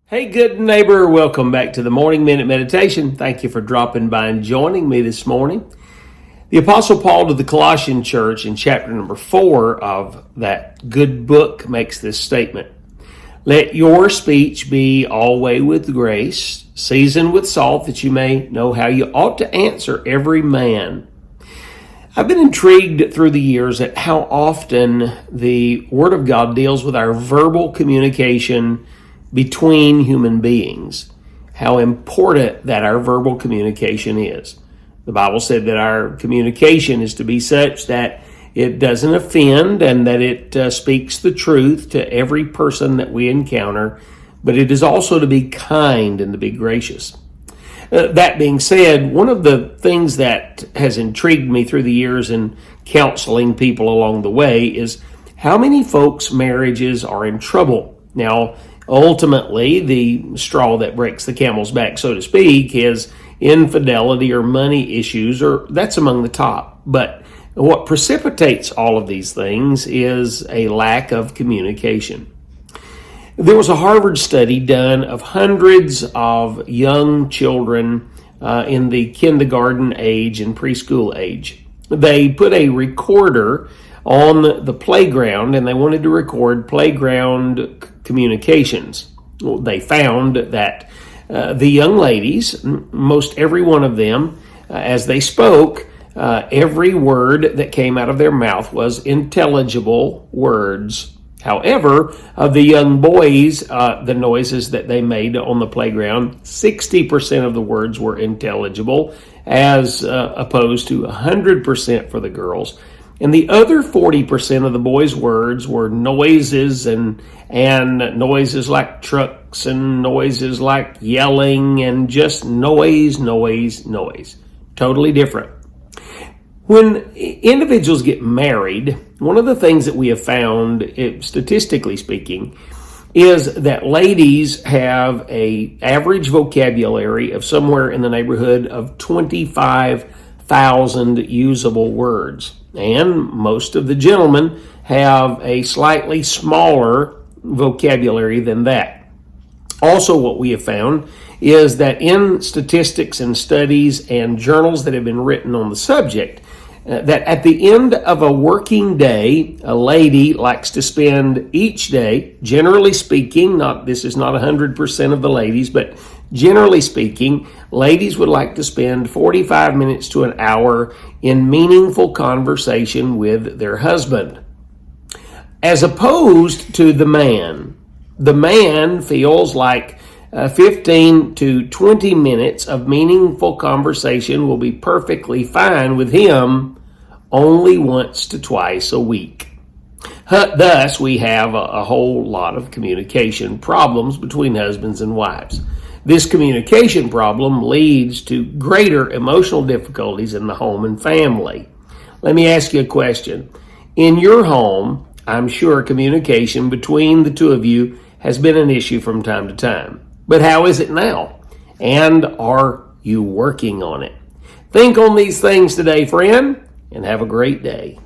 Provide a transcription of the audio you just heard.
Hey, good neighbor, welcome back to the Morning Minute Meditation. Thank you for dropping by and joining me this morning. The Apostle Paul to the Colossian church in chapter number 4 of that good book makes this statement. Let your speech be always with grace, seasoned with salt, that you may know how you ought to answer every man. I've been intrigued through the years at how often the Word of God deals with our verbal communication between human beings, how important that our verbal communication is. The Bible said that our communication is to be such that it doesn't offend and that it speaks the truth to every person that we encounter, but it is also to be kind and to be gracious. That being said, one of the things that has intrigued me through the years in counseling people along the way is how many folks' marriages are in trouble. Now, ultimately, the straw that breaks the camel's back, so to speak, is infidelity or money issues, or that's among the top. But what precipitates all of these things is a lack of communication. There was a Harvard study done of hundreds of young children in the kindergarten age and preschool age. They put a recorder on the playground and they wanted to record playground communications. Well, they found that the young ladies, most every one of them, as they spoke, every word that came out of their mouth was intelligible words. However, of the young boys, the noises that they made on the playground, 60% of the words were intelligible, as opposed to 100% for the girls. And the other 40% of the boys' words were noises and noises like trucks and noises like yelling and just noise. Totally different. When individuals get married, one of the things that we have found, statistically speaking, is that ladies have an average vocabulary of somewhere in the neighborhood of 25,000 usable words. And most of the gentlemen have a slightly smaller vocabulary than that. Also, what we have found is that in statistics and studies and journals that have been written on the subject, that at the end of a working day, a lady likes to spend each day, generally speaking, this is not 100% of the ladies, but generally speaking, ladies would like to spend 45 minutes to an hour in meaningful conversation with their husband. As opposed to the man. The man feels like 15 to 20 minutes of meaningful conversation will be perfectly fine with him only once to twice a week. Thus, we have a whole lot of communication problems between husbands and wives. This communication problem leads to greater emotional difficulties in the home and family. Let me ask you a question. In your home, I'm sure communication between the two of you has been an issue from time to time. But how is it now? And are you working on it? Think on these things today, friend, and have a great day.